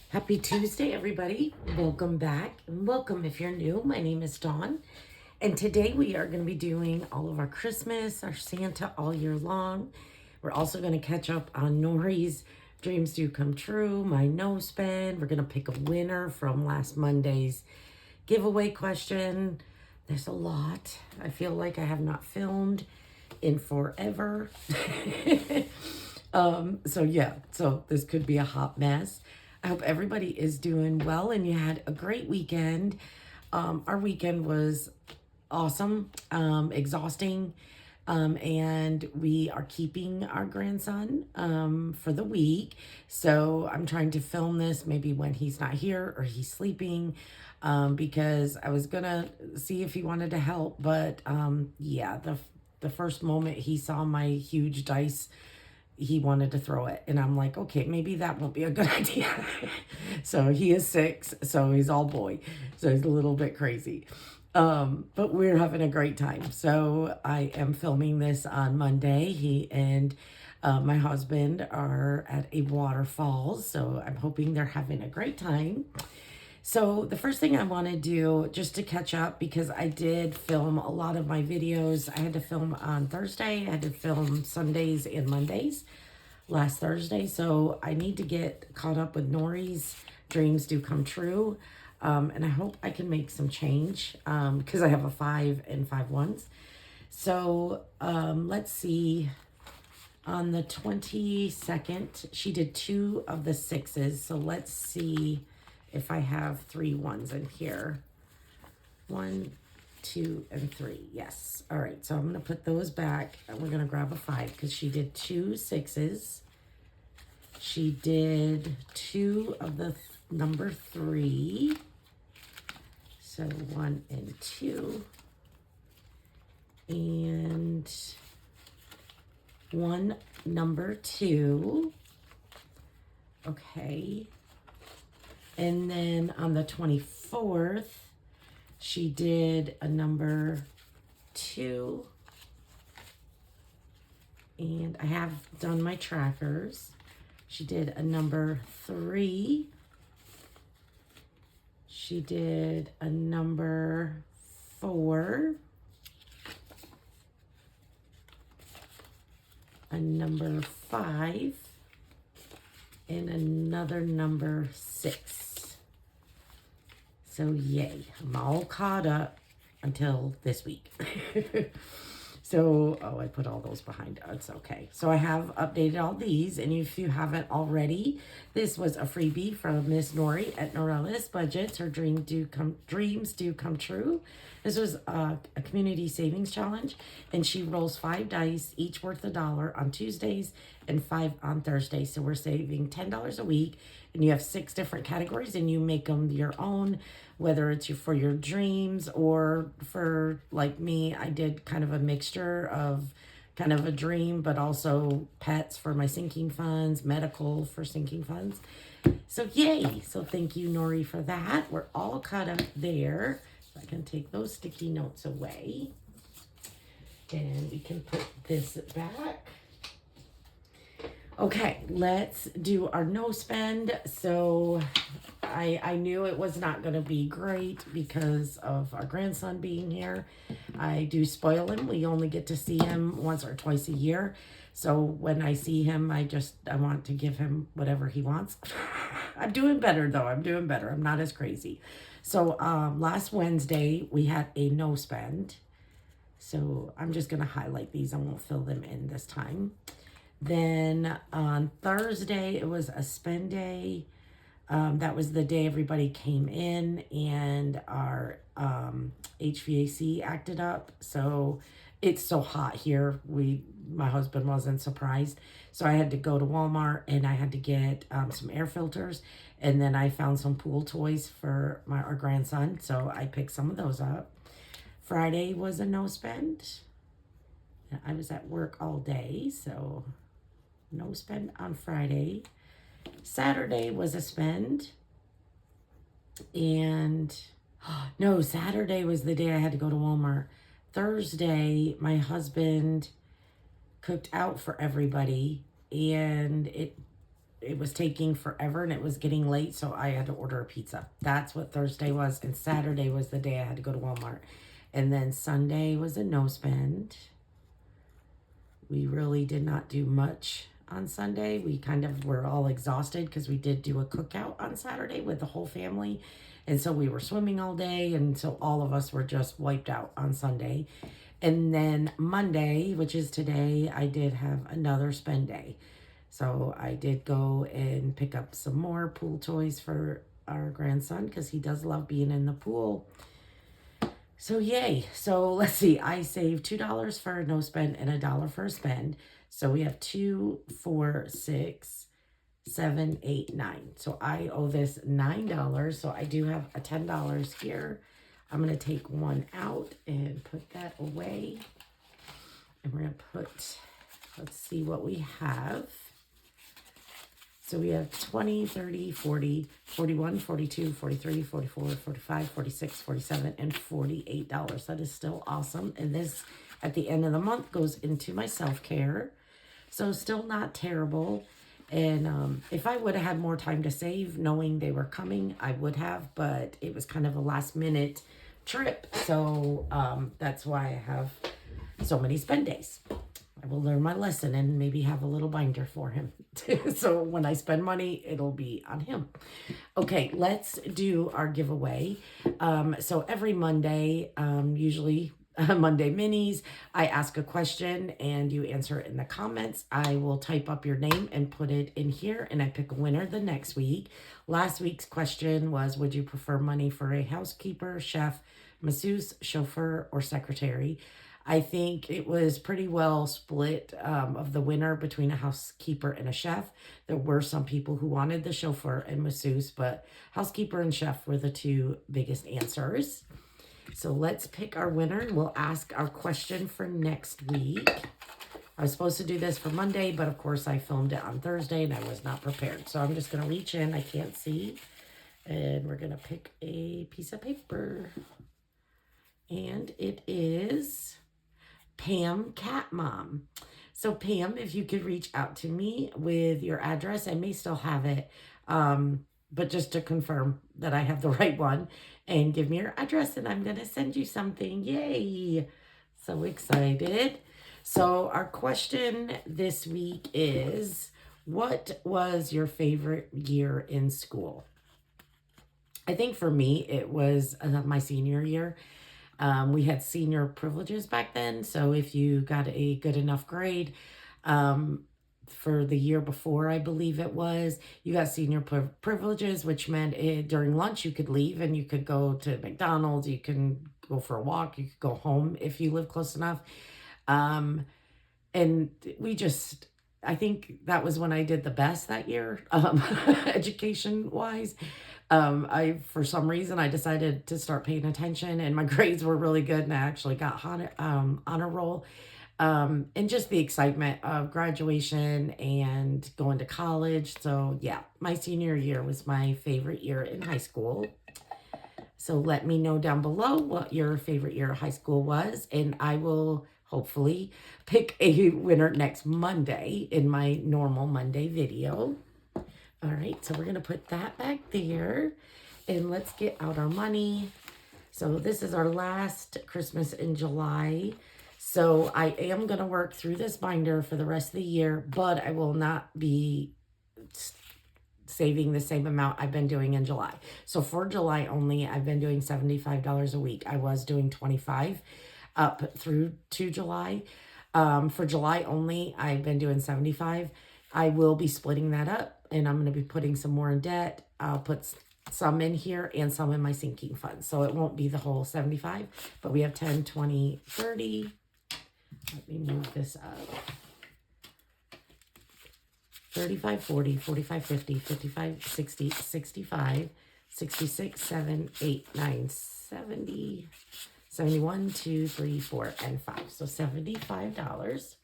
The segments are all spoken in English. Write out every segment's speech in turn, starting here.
Happy Tuesday, everybody. Welcome back. And welcome if you're new. My name is Dawn. And today we are going to be doing all of our Christmas, our Santa all year long. We're also going to catch up on Nori's Dreams Do Come True, my no spend. We're going to pick a winner from last Monday's giveaway question. There's a lot. I feel like I have not filmed in forever. So this could be a hot mess. I hope everybody is doing well and you had a great weekend. Our weekend was awesome, exhausting, and we are keeping our grandson for the week. So I'm trying to film this maybe when he's not here or he's sleeping, because I was gonna see if he wanted to help, but yeah, the first moment he saw my huge dice, he wanted to throw it. And I'm like, okay, maybe that won't be a good idea. So he is 6, so he's all boy. So he's a little bit crazy. But we're having a great time. So I am filming this on Monday. He and my husband are at a waterfall. So I'm hoping they're having a great time. So the first thing I want to do, just to catch up, because I did film a lot of my videos. I had to film on Thursday. I had to film Sundays and Mondays last Thursday. So I need to get caught up with Nori's Dreams Do Come True. And I hope I can make some change, because I have a 5 and 5 ones. So let's see. On the 22nd, she did 2 of the 6s. So let's see if I have 3 ones in here. 1, 2, and 3. Yes. All right. So I'm going to put those back and we're going to grab a 5 because she did 2 6s. She did 2 of the number 3. So 1 and 2. And 1 number 2. Okay. And then on the 24th, she did a number 2. And I have done my trackers. She did a number 3. She did a number 4. A number 5. And another number 6. So yay, I'm all caught up until this week. So, I put all those behind. It's okay. So I have updated all these. And if you haven't already, this was a freebie from Miss Nori at Norellis Budgets. Her dreams do come true. This was a community savings challenge. And she rolls 5 dice, each worth $1 on Tuesdays and 5 on Thursdays. So we're saving $10 a week. And you have 6 different categories and you make them your own, whether it's for your dreams or for, like me, I did kind of a mixture of kind of a dream, but also pets for my sinking funds, medical for sinking funds. So yay. So thank you, Nori, for that. We're all caught up there. So I can take those sticky notes away. And we can put this back. Okay, let's do our no spend. So I knew it was not going to be great because of our grandson being here. I do spoil him. We only get to see him once or twice a year. So when I see him, I want to give him whatever he wants. I'm doing better though. I'm doing better. I'm not as crazy. So last Wednesday, we had a no spend. So I'm just going to highlight these. I won't fill them in this time. Then on Thursday, it was a spend day. That was the day everybody came in and our HVAC acted up. So it's so hot here. My husband wasn't surprised. So I had to go to Walmart and I had to get some air filters. And then I found some pool toys for our grandson. So I picked some of those up. Friday was a no spend. I was at work all day, so no spend on Friday. Saturday was a spend. And no, Saturday was the day I had to go to Walmart. Thursday, my husband cooked out for everybody. And it was taking forever and it was getting late, so I had to order a pizza. That's what Thursday was, and Saturday was the day I had to go to Walmart. And then Sunday was a no spend. We really did not do much on Sunday. We kind of were all exhausted because we did do a cookout on Saturday with the whole family. And so we were swimming all day, and so all of us were just wiped out on Sunday. And then Monday, which is today, I did have another spend day. So I did go and pick up some more pool toys for our grandson because he does love being in the pool. So yay. So let's see. I saved $2 for a no spend and $1 for a spend. So we have 2, 4, 6, 7, 8, 9. So I owe this $9. So I do have a $10 here. I'm going to take one out and put that away. And we're going to put, let's see what we have. So we have 20, 30, 40, 41, 42, 43, 44, 45, 46, 47, and $48. That is still awesome. And this, at the end of the month, goes into my self-care. So still not terrible. And if I would have had more time to save, knowing they were coming, I would have. But it was kind of a last-minute trip. So that's why I have so many spend days. I will learn my lesson and maybe have a little binder for him. So when I spend money, it'll be on him. Okay, let's do our giveaway. So every Monday, usually Monday minis, I ask a question and you answer it in the comments. I will type up your name and put it in here, and I pick a winner the next week. Last week's question was, would you prefer money for a housekeeper, chef, masseuse, chauffeur, or secretary? I think it was pretty well split of the winner between a housekeeper and a chef. There were some people who wanted the chauffeur and masseuse, but housekeeper and chef were the two biggest answers. So let's pick our winner, and we'll ask our question for next week. I was supposed to do this for Monday, but of course I filmed it on Thursday and I was not prepared. So I'm just going to reach in. I can't see. And we're going to pick a piece of paper. And it is Pam Cat Mom. So Pam, if you could reach out to me with your address, I may still have it, but just to confirm that I have the right one, and give me your address and I'm going to send you something. Yay. So excited. So our question this week is, what was your favorite year in school? I think for me, it was my senior year. We had senior privileges back then. So if you got a good enough grade for the year before, I believe it was, you got senior privileges, which meant during lunch you could leave and you could go to McDonald's, you can go for a walk, you could go home if you live close enough. And I think that was when I did the best that year, education-wise. For some reason, I decided to start paying attention, and my grades were really good, and I actually got honor roll. And just the excitement of graduation and going to college. So yeah, my senior year was my favorite year in high school. So let me know down below what your favorite year of high school was, and I will hopefully pick a winner next Monday in my normal Monday video. All right, so we're going to put that back there, and let's get out our money. So this is our last Christmas in July. So I am going to work through this binder for the rest of the year, but I will not be saving the same amount I've been doing in July. So for July only, I've been doing $75 a week. I was doing $25 up through to July. For July only, I've been doing $75. I will be splitting that up, and I'm going to be putting some more in debt. I'll put some in here and some in my sinking fund. So it won't be the whole 75, but we have 10, 20, 30. Let me move this up. 35, 40, 45, 50, 55, 60, 65, 66, 7, 8, 9, 70, 71, 2, 3, 4, and 5. So $75.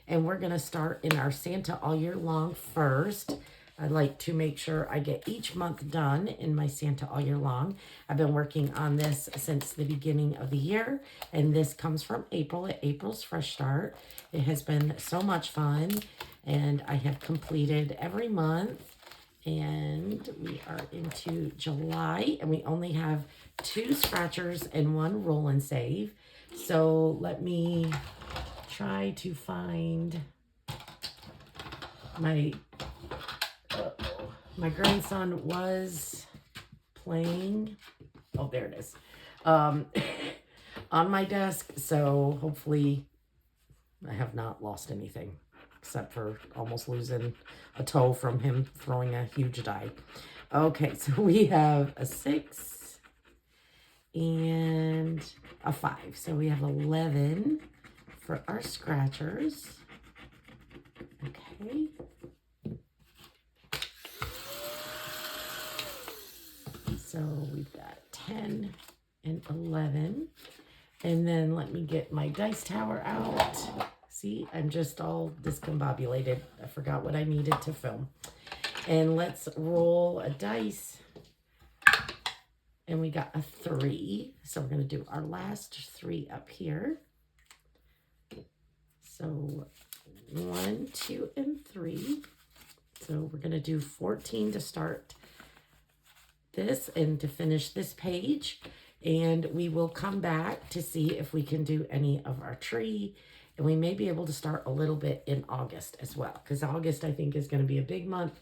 And we're going to start in our Santa all year long first. I like to make sure I get each month done in my Santa all year long. I've been working on this since the beginning of the year, and this comes from April at April's Fresh Start. It has been so much fun, and I have completed every month, and we are into July, and we only have 2 scratchers and 1 roll and save. So let me try to find my my grandson was playing. Oh, there it is. On my desk. So hopefully I have not lost anything except for almost losing a toe from him throwing a huge die. Okay, so we have a 6 and a 5. So we have 11 for our scratchers. Okay. So we've got 10 and 11. And then let me get my dice tower out. See, I'm just all discombobulated. I forgot what I needed to film. And let's roll a dice. And we got a 3. So we're going to do our last 3 up here. So 1, 2, and 3. So we're going to do 14 to start this and to finish this page, and we will come back to see if we can do any of our tree, and we may be able to start a little bit in August as well, because August I think is going to be a big month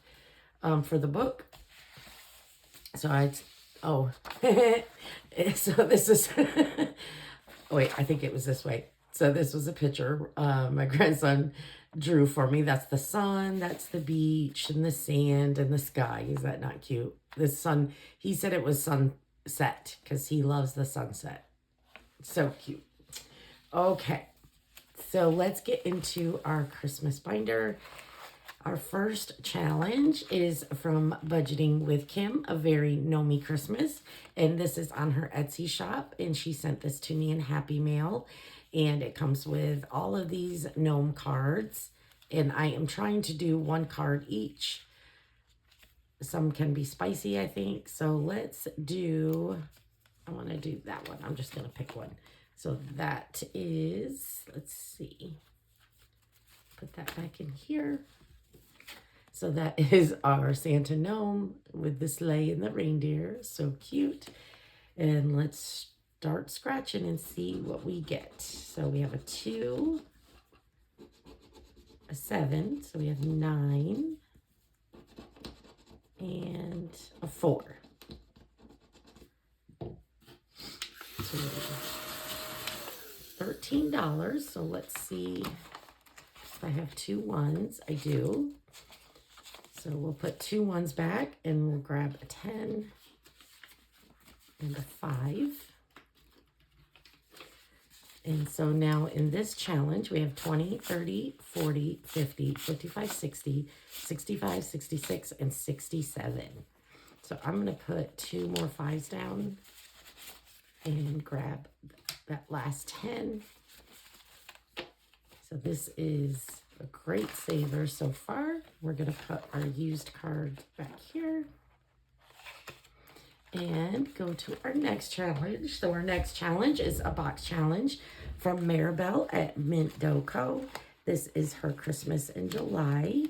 for the book. So so this is wait, I think it was this way. So this was a picture my grandson drew for me. That's the sun, that's the beach, and the sand, and the sky. Is that not cute? The sun, he said it was sunset because he loves the sunset. So cute. Okay, so let's get into our Christmas binder. Our first challenge is from Budgeting with Kim, A Very Gnomey Christmas. And this is on her Etsy shop. And she sent this to me in Happy Mail. And it comes with all of these gnome cards. And I am trying to do 1 card each. Some can be spicy, I think. So let's do, I want to do that one. I'm just going to pick one. So that is, let's see. Put that back in here. So that is our Santa gnome with the sleigh and the reindeer. So cute. And let's start scratching and see what we get. So we have a 2, a 7. So we have 9 and a 4. So $13. So let's see if I have 2 ones. I do. So we'll put 2 ones back and we'll grab a 10 and a 5. And so now in this challenge, we have 20, 30, 40, 50, 55, 60, 65, 66, and 67. So I'm going to put 2 more 5s down and grab that last 10. So this is a great saver so far. We're going to put our used card back here and go to our next challenge. So our next challenge is a box challenge from Maribel at Mint Dough Co. This is her Christmas in July.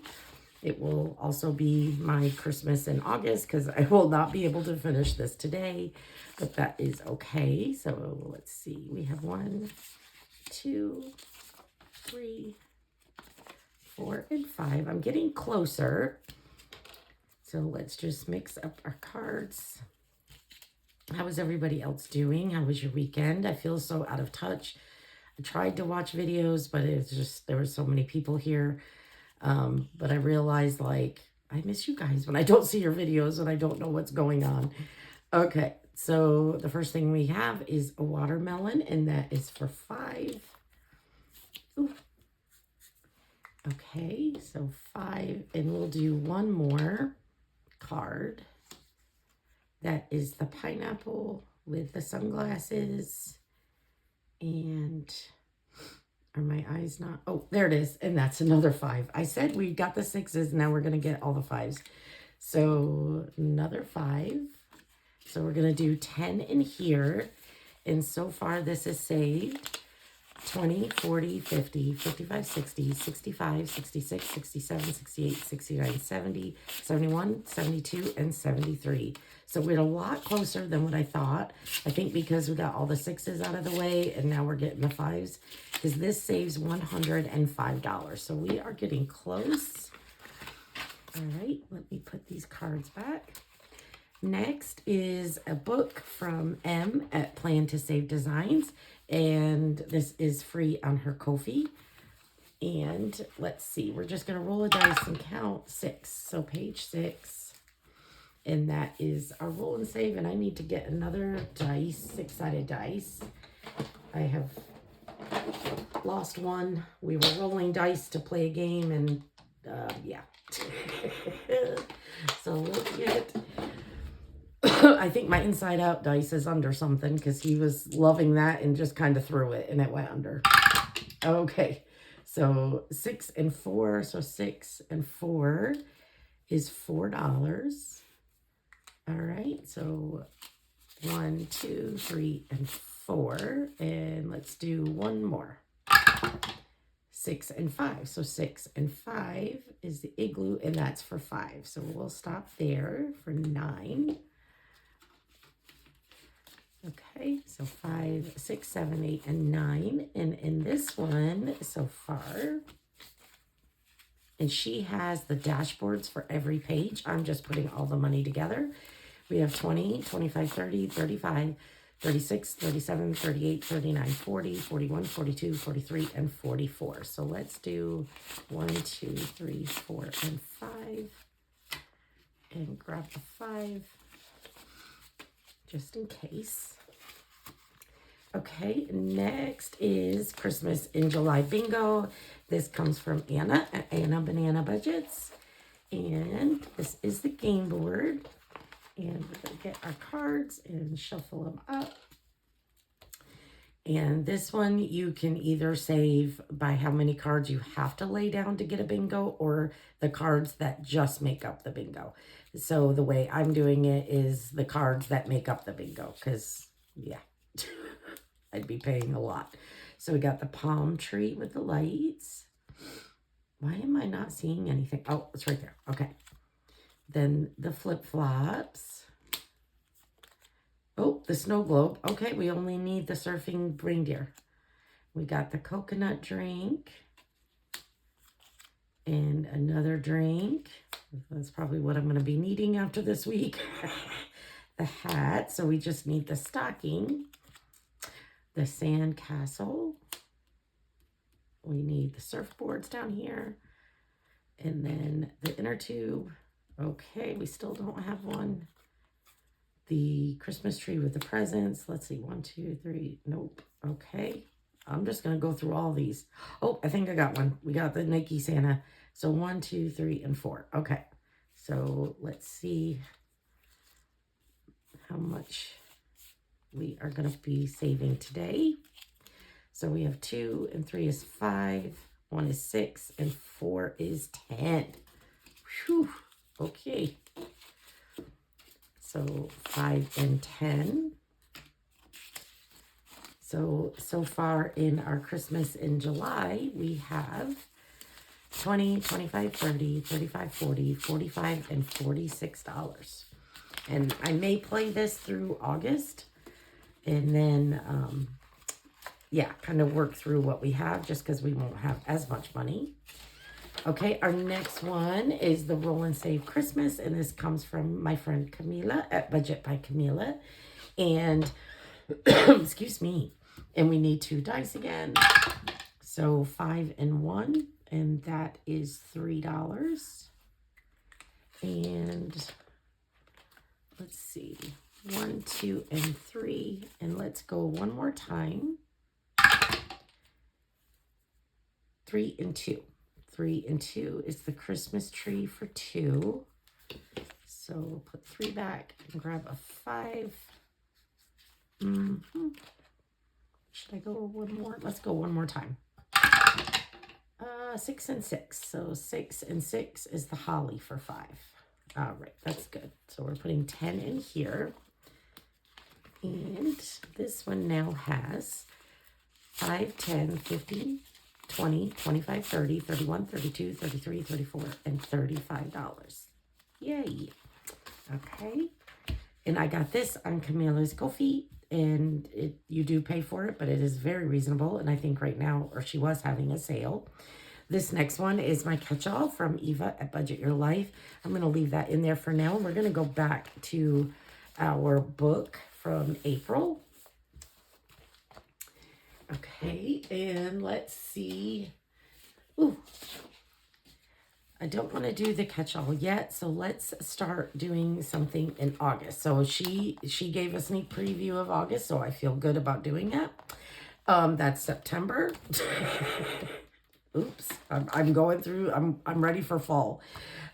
It will also be my Christmas in August because I will not be able to finish this today, but that is okay. So let's see. We have 1, 2, 3, 4, and 5. I'm getting closer. So let's just mix up our cards. How is everybody else doing? How was your weekend? I feel so out of touch. I tried to watch videos, but it's just, there were so many people here. But I realized, like, I miss you guys when I don't see your videos and I don't know what's going on. Okay, so the first thing we have is a watermelon, and that is for 5. Ooh. Okay, so 5, and we'll do 1 more card. That is the pineapple with the sunglasses. And Are my eyes not? Oh, there it is. And that's another 5. I said we got the 6s. Now we're going to get all the 5s. So another 5. So we're going to do 10 in here. And so far this is saved 20, 40, 50, 55, 60, 65, 66, 67, 68, 69, 70, 71, 72, and 73. So we're a lot closer than what I thought. I think because we got all the 6s out of the way and now we're getting the 5s. Because this saves $105. So we are getting close. All right, let me put these cards back. Next is a book from M at Plan to Save Designs. And this is free on her Ko-fi. And let's see, we're just going to roll a dice and count 6. So page 6. And that is our roll and save. And I need to get another dice, 6-sided dice. I have lost one. We were rolling dice to play a game and yeah. So we'll get... I think my inside out dice is under something because he was loving that and just kind of threw it and it went under. Okay, so 6 and 4. So 6 and 4 is $4. All right, so 1, 2, 3, and 4. And let's do one more. 6 and 5. So 6 and 5 is the igloo, and that's for 5. So we'll stop there for 9. Okay, so 5, 6, 7, 8, and 9. And in this one so far, and she has the dashboards for every page. I'm just putting all the money together. We have 20, 25, 30, 35, 36, 37, 38, 39, 40, 41, 42, 43, and 44. So let's do 1, 2, 3, 4, and 5. And grab the 5. Just in case. Okay, next is Christmas in July Bingo. This comes from Anna at Anna Banana Budgets. And this is the game board. And we're going to get our cards and shuffle them up. And this one you can either save by how many cards you have to lay down to get a bingo or the cards that just make up the bingo. So the way I'm doing it is the cards that make up the bingo because, yeah, I'd be paying a lot. So we got the palm tree with the lights. Why am I not seeing anything? Oh, it's right there. Okay. Then the flip-flops. Oh, the snow globe. Okay, we only need the surfing reindeer. We got the coconut drink. And another drink. That's probably what I'm going to be needing after this week. The hat. So we just need the stocking. The sand castle. We need the surfboards down here. And then the inner tube. Okay, we still don't have one. The Christmas tree with the presents. Let's see. 1, 2, 3. Nope. Okay. I'm just going to go through all these. Oh, I think I got one. We got the Nike Santa. So 1, 2, 3, and 4. Okay. So let's see how much we are going to be saving today. So we have 2 and 3 is 5. 1 is 6 and 4 is 10. Whew. Okay. So 5 and 10. So far in our Christmas in July, we have 20, 25, 30, 35, 40, 45, and $46. And I may play this through August and then, yeah, kind of work through what we have just because we won't have as much money. Okay, our next one is the Roll and Save Christmas, and this comes from my friend Camila at Budget by Camila. And, excuse me, and we need 2 dice again. So 5 and 1, and that is $3. And let's see, 1, 2, and 3, and let's go one more time. 3 and 2. 3 and 2 is the Christmas tree for 2. So we'll put 3 back and grab a 5. Should I go one more? Let's go one more time. 6 and 6. So 6 and 6 is the holly for 5. All right, that's good. So we're putting 10 in here. And this one now has 5, 10, 15, 20, 25, 30, 31, 32, 33, 34, and $35. Yay. Okay. And I got this on Camila's Ko-fi, and you do pay for it, but it is very reasonable. And I think right now, or she was having a sale. This next one is my catch-all from Eva at Budget Your Life. I'm going to leave that in there for now. We're going to go back to our book from April. Okay, and let's see. Ooh, I don't want to do the catch-all yet, so let's start doing something in August. So she gave a sneak preview of August, so I feel good about doing that. That's September. Oops, I'm going through, I'm ready for fall.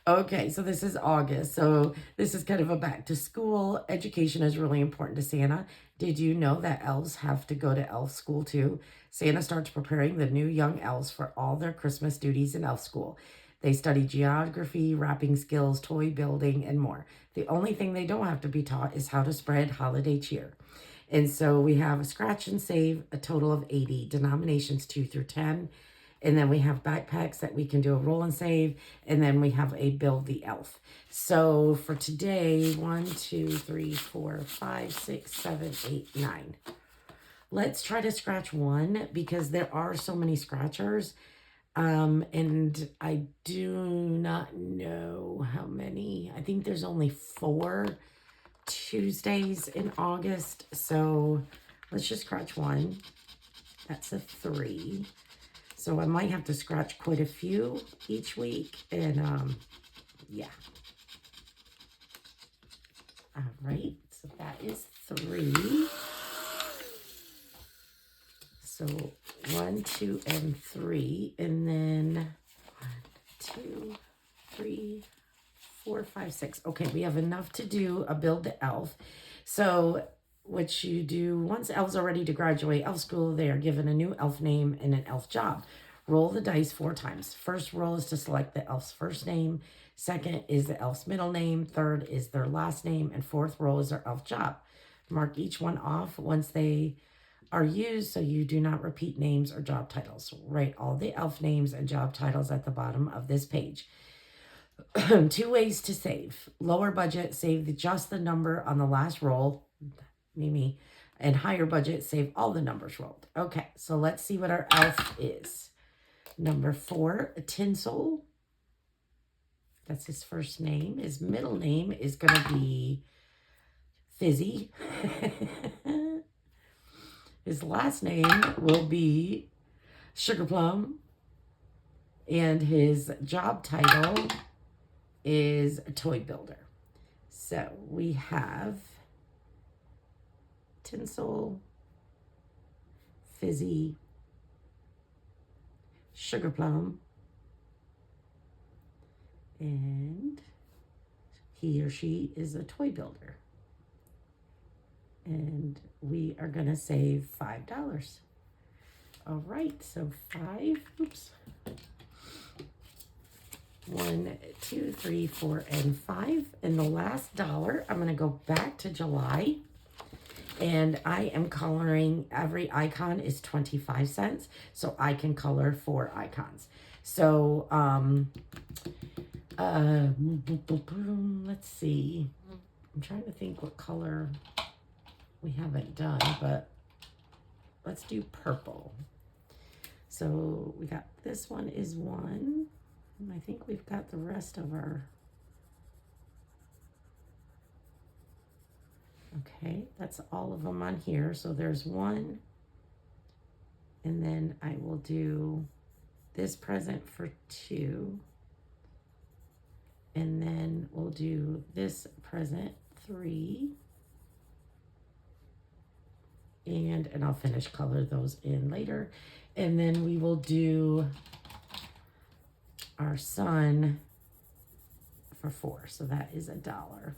Okay, so this is August. So this is kind of a back to school. Education is really important to Santa. Did you know that elves have to go to elf school too? Santa starts preparing the new young elves for all their Christmas duties in elf school. They study geography, wrapping skills, toy building, and more. The only thing they don't have to be taught is how to spread holiday cheer. And so we have a scratch and save, a total of 80, denominations 2 through 10. And then we have backpacks that we can do a roll and save. And then we have a build the elf. So for today, 1, 2, 3, 4, 5, 6, 7, 8, 9. Let's try to scratch one because there are so many scratchers. And I do not know how many. I think there's only 4 Tuesdays in August. So let's just scratch one. That's a 3. So I might have to scratch quite a few each week. And yeah. All right. So that is 3. So 1, 2, and 3. And then 1, 2, 3, 4, 5, 6. Okay, we have enough to do a build the elf. So what you do, once elves are ready to graduate elf school, they are given a new elf name and an elf job. Roll the dice 4 times. First roll is to select the elf's first name. Second is the elf's middle name. Third is their last name. And fourth roll is their elf job. Mark each one off once they are used so you do not repeat names or job titles. Write all the elf names and job titles at the bottom of this page. 2 ways to save. Lower budget, save just the number on the last roll. Mimi. And higher budget, save all the numbers rolled. Okay, so let's see what our elf is. Number 4, Tinsel. That's his first name. His middle name is going to be Fizzy. His last name will be Sugar Plum. And his job title is a toy builder. So we have Tinsel, Fizzy, Sugar Plum, and he or she is a toy builder. And we are going to save $5. All right, so 5, oops. 1, 2, 3, 4, and 5. And the last $1, I'm going to go back to July. And I am coloring, every icon is 25 cents. So I can color 4 icons. So, let's see. I'm trying to think what color we haven't done, but let's do purple. So we got, this one is 1. And I think we've got the rest of our, okay, that's all of them on here. So there's 1, and then I will do this present for 2, and then we'll do this present 3, and I'll finish color those in later, and then we will do our sun for 4. So that is $1.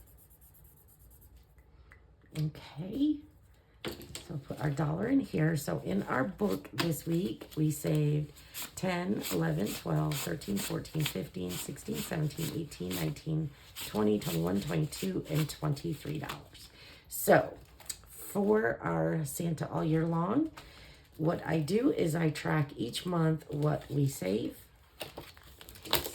Okay. So put our dollar in here. So in our book this week, we saved 10, 11, 12, 13, 14, 15, 16, 17, 18, 19, 20, 21, 22, and $23. So for our Santa all year long, what I do is I track each month what we save.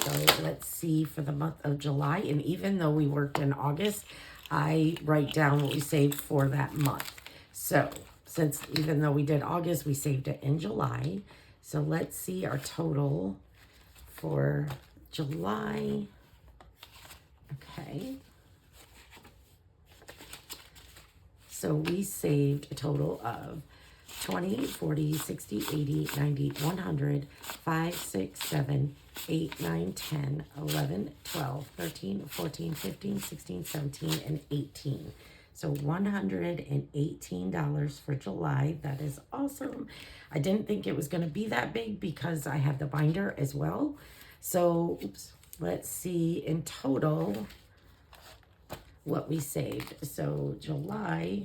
So let's see for the month of July. And even though we worked in August, I write down what we saved for that month. So since even though we did August, we saved it in July. So let's see our total for July. Okay. So we saved a total of 20, 40, 60, 80, 90, 100, 5, 6, 7, 8, 9, 10, 11, 12, 13, 14, 15, 16, 17, and 18. So $118 for July. That is awesome. I didn't think it was going to be that big because I have the binder as well. So, oops, let's see in total what we saved. So July,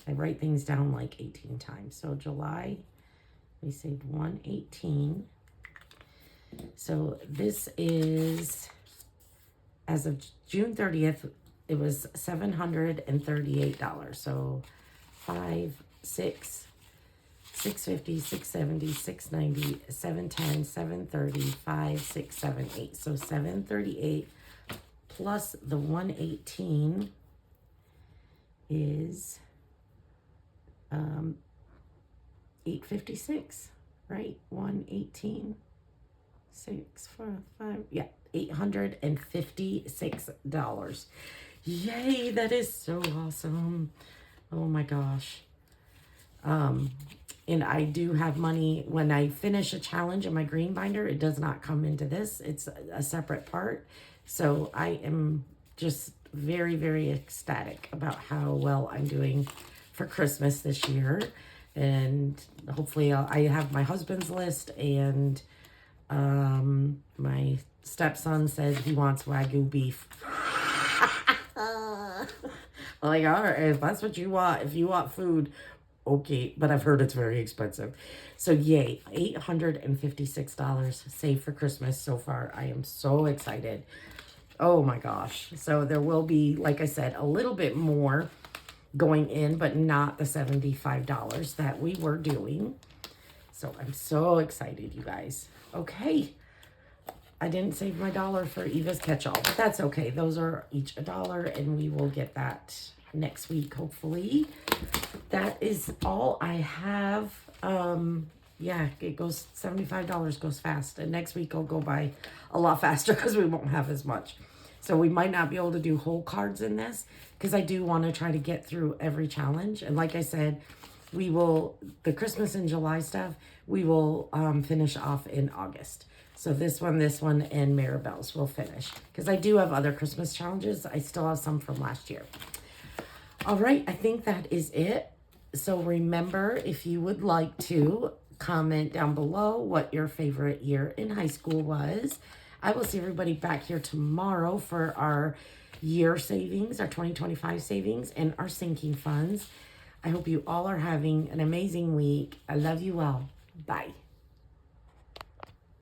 I write things down like 18 times. So July, we saved 118. So this is, as of June 30th, it was $738. So 5, 6, 650, 670, 690, 710, 730, 5, 6, 7, 8. So 738 plus the 118 is 856, right? 118, 6, 4, 5, yeah, $856. Yay, that is so awesome. Oh my gosh. And I do have money when I finish a challenge in my green binder. It does not come into this. It's a separate part. So I am just very, very ecstatic about how well I'm doing for Christmas this year. And hopefully I have my husband's list, and my stepson says he wants Wagyu beef. Like, all right, if that's what you want, if you want food, okay, but I've heard it's very expensive. So yay, $856 saved for Christmas so far. I am so excited. Oh my gosh. So there will be, like I said, a little bit more going in, but not the $75 that we were doing. So I'm so excited, you guys. Okay. I didn't save my dollar for Eva's catch-all, but that's okay. Those are each $1, and we will get that next week, hopefully. That is all I have. Yeah, it goes, $75 goes fast, and next week I'll go by a lot faster because we won't have as much. So we might not be able to do whole cards in this because I do want to try to get through every challenge. And like I said, we will, the Christmas and July stuff, we will finish off in August. So this one, and Maribel's will finish. Because I do have other Christmas challenges. I still have some from last year. All right, I think that is it. So remember, if you would like to comment down below what your favorite year in high school was. I will see everybody back here tomorrow for our year savings, our 2025 savings, and our sinking funds. I hope you all are having an amazing week. I love you all. Bye.